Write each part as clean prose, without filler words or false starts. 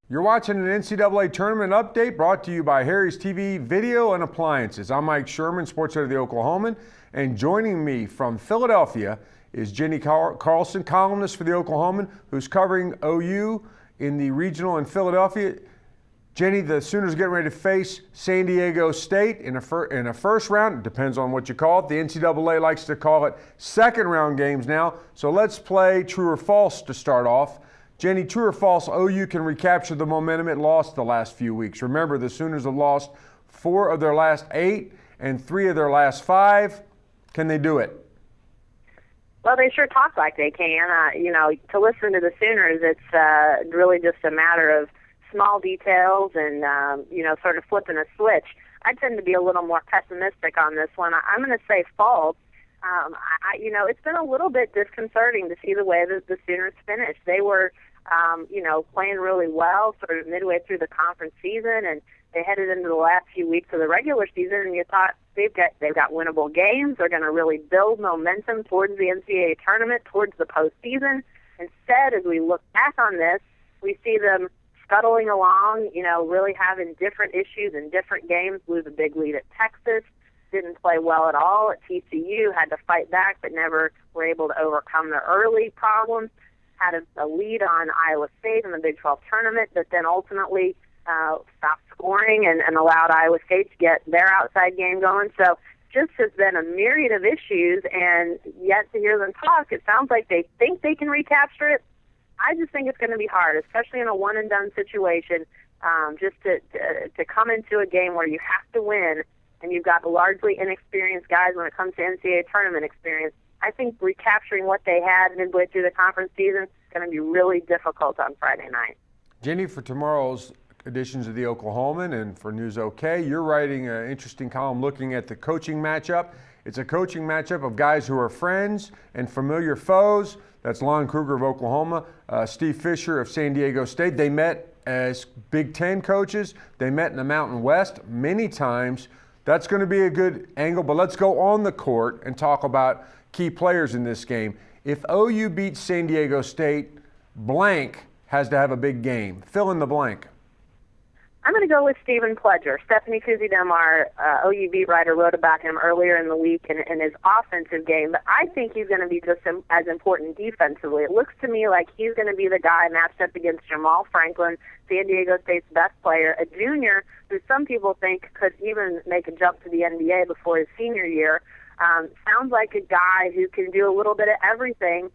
You're watching an NCAA Tournament update brought to you by Harry's TV Video and Appliances. I'm Mike Sherman, sports editor of the Oklahoman, and joining me from Philadelphia is Jenny Carlson, columnist for the Oklahoman, who's covering OU in the regional in Philadelphia. Jenny, the Sooners getting ready to face San Diego State in a first round. It depends on what you call it. The NCAA likes to call it second round games now. So let's play true or false to start off. Jenny, true or false, OU can recapture the momentum it lost the last few weeks. Remember, the Sooners have lost 4 of their last 8 and 3 of their last 5. Can they do it? Well, they sure talk like they can. To listen to the Sooners, it's really just a matter of small details and, sort of flipping a switch. I tend to be a little more pessimistic on this one. I'm going to say false. It's been a little bit disconcerting to see the way that the Sooners finished. They were, playing really well sort of midway through the conference season, and they headed into the last few weeks of the regular season, and you thought they've got winnable games. They're going to really build momentum towards the NCAA tournament, towards the postseason. Instead, as we look back on this, we see them scuttling along, really having different issues in different games, lose a big lead at Texas, didn't play well at all at TCU, had to fight back but never were able to overcome their early problems, had a lead on Iowa State in the Big 12 tournament, but then ultimately stopped scoring and allowed Iowa State to get their outside game going. So just has been a myriad of issues, and yet to hear them talk, it sounds like they think they can recapture it. I just think it's going to be hard, especially in a one-and-done situation, just to come into a game where you have to win and you've got largely inexperienced guys when it comes to NCAA tournament experience. I think recapturing what they had midway through the conference season is going to be really difficult on Friday night. Jenny, for tomorrow's editions of the Oklahoman and for News OK, you're writing an interesting column looking at the coaching matchup. It's a coaching matchup of guys who are friends and familiar foes. That's Lon Kruger of Oklahoma, Steve Fisher of San Diego State. They met as Big Ten coaches. They met in the Mountain West many times. That's going to be a good angle, but let's go on the court and talk about key players in this game. If OU beats San Diego State, blank has to have a big game. Fill in the blank. I'm going to go with Stephen Pledger. Stephanie Kuzidem, our OU beat writer, wrote about him earlier in the week in his offensive game, but I think he's going to be just as important defensively. It looks to me like he's going to be the guy matched up against Jamal Franklin, San Diego State's best player, a junior who some people think could even make a jump to the NBA before his senior year. Sounds like a guy who can do a little bit of everything,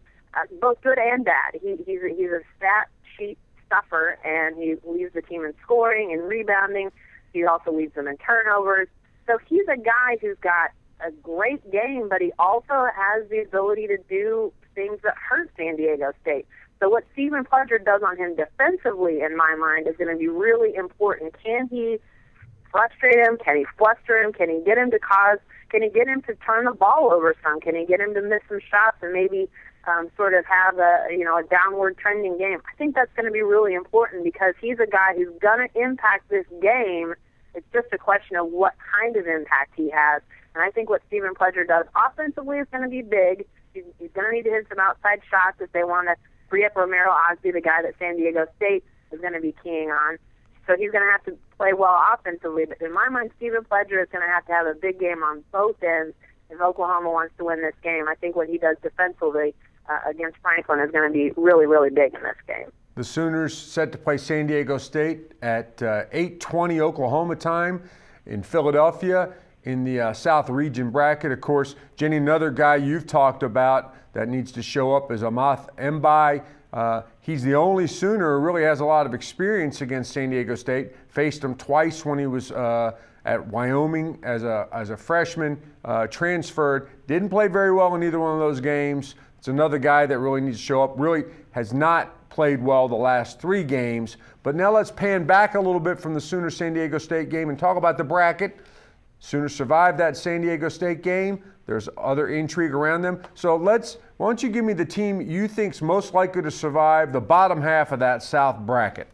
both good and bad. He's a stat sheet stuffer, and he leads the team in scoring and rebounding. He also leads them in turnovers. So he's a guy who's got a great game, but he also has the ability to do things that hurt San Diego State. So what Stephen Pledger does on him defensively, in my mind, is going to be really important. Can he frustrate him? Can he fluster him? Can he get him to turn the ball over some? Can he get him to miss some shots and maybe sort of have a downward trending game? I think that's going to be really important because he's a guy who's going to impact this game. It's just a question of what kind of impact he has. And I think what Stephen Pledger does offensively is going to be big. He's going to need to hit some outside shots if they want to free up Romero Osby, the guy that San Diego State is going to be keying on. So he's going to have to play well offensively. But in my mind, Stephen Pledger is going to have a big game on both ends if Oklahoma wants to win this game. I think what he does defensively against Franklin is going to be really, really big in this game. The Sooners set to play San Diego State at 8:20 Oklahoma time in Philadelphia in the South Region bracket. Of course, Jenny, another guy you've talked about that needs to show up is Amath Mbai. He's the only Sooner who really has a lot of experience against San Diego State. Faced him twice when he was at Wyoming as a freshman, transferred. Didn't play very well in either one of those games. It's another guy that really needs to show up. Really has not played well the last 3 games. But now let's pan back a little bit from the Sooner-San Diego State game and talk about the bracket. Sooners survived that San Diego State game. There's other intrigue around them. So why don't you give me the team you think's most likely to survive the bottom half of that South bracket?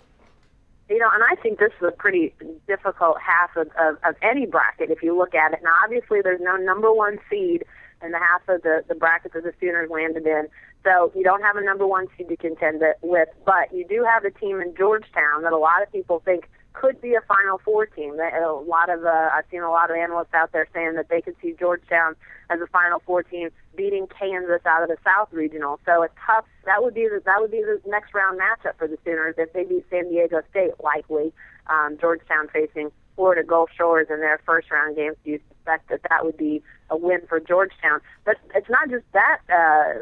And I think this is a pretty difficult half of any bracket if you look at it. Now, obviously, there's no number 1 seed in the half of the bracket that the Sooners landed in. So you don't have a number one seed to contend with, but you do have a team in Georgetown that a lot of people think could be a Final Four team. I've seen a lot of analysts out there saying that they could see Georgetown as a Final Four team beating Kansas out of the South Regional. So it's tough. That would be the next round matchup for the Sooners if they beat San Diego State, likely. Georgetown facing Florida Gulf Shores in their first round games. Do you suspect that would be a win for Georgetown? But it's not just that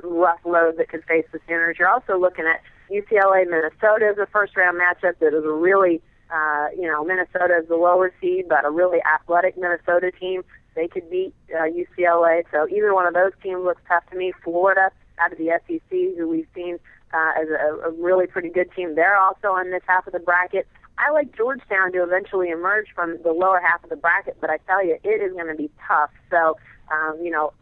rough road that could face the Sooners. You're also looking at UCLA Minnesota as a first round matchup that is a really Minnesota is the lower seed, but a really athletic Minnesota team. They could beat UCLA. So either one of those teams looks tough to me. Florida out of the SEC, who we've seen as a really pretty good team. They're also in this half of the bracket. I like Georgetown to eventually emerge from the lower half of the bracket, but I tell you, it is going to be tough. So,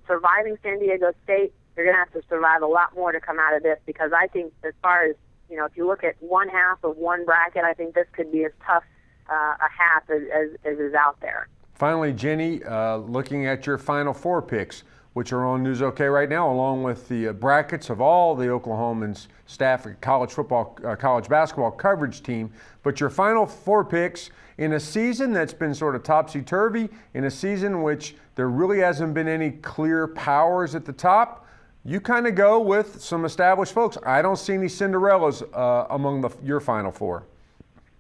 surviving San Diego State, you're going to have to survive a lot more to come out of this, because I think as far as, if you look at one half of one bracket, I think this could be as tough a half as is out there. Finally, Jenny, looking at your Final Four picks, which are on News OK right now, along with the brackets of all the Oklahomans staff at college basketball coverage team. But your Final Four picks in a season that's been sort of topsy-turvy, in a season in which there really hasn't been any clear powers at the top, you kind of go with some established folks. I don't see any Cinderellas among your Final Four.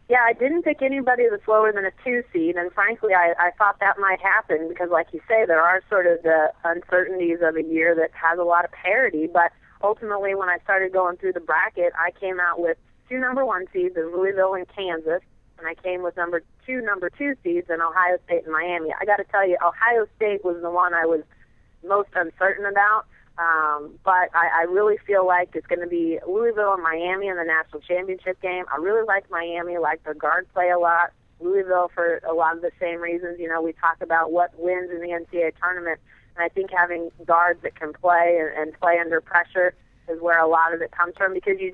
Yeah, I didn't pick anybody that's lower than a 2 seed, and frankly, I thought that might happen because, like you say, there are sort of the uncertainties of a year that has a lot of parity. But ultimately, when I started going through the bracket, I came out with 2 number 1 seeds in Louisville and Kansas, and I came with number 2 seeds in Ohio State and Miami. I got to tell you, Ohio State was the one I was most uncertain about. But I really feel like it's going to be Louisville and Miami in the national championship game. I really like Miami, like their guard play a lot. Louisville for a lot of the same reasons. We talk about what wins in the NCAA tournament, and I think having guards that can play and play under pressure is where a lot of it comes from, because you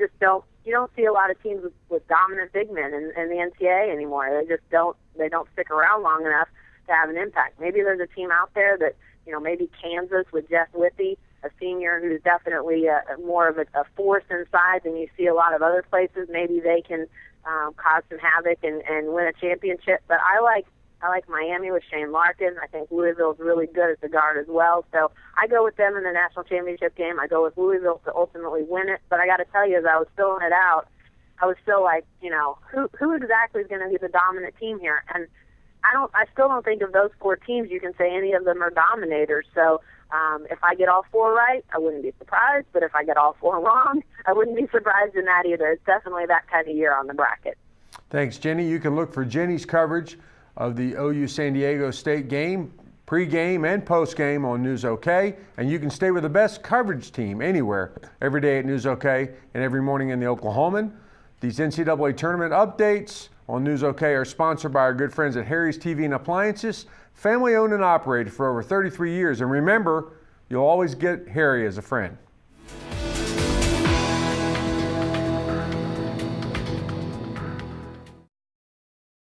don't see a lot of teams with dominant big men in the NCAA anymore. They don't stick around long enough to have an impact. Maybe there's a team out there that, maybe Kansas with Jeff Whippy, a senior who's definitely more of a force inside than you see a lot of other places. Maybe they can cause some havoc and win a championship. But I like Miami with Shane Larkin. I think Louisville's really good at the guard as well. So I go with them in the national championship game. I go with Louisville to ultimately win it. But I got to tell you, as I was filling it out, I was still like, who exactly is going to be the dominant team here? And I still don't think of those 4 teams you can say any of them are dominators. So if I get all 4 right, I wouldn't be surprised. But if I get all 4 wrong, I wouldn't be surprised in that either. It's definitely that kind of year on the bracket. Thanks, Jenny. You can look for Jenny's coverage of the OU San Diego State game, pregame and postgame on News OK. And you can stay with the best coverage team anywhere, every day at News OK and every morning in the Oklahoman. These NCAA tournament updates on News OK are sponsored by our good friends at Harry's TV and Appliances, family owned and operated for over 33 years. And remember, you'll always get Harry as a friend.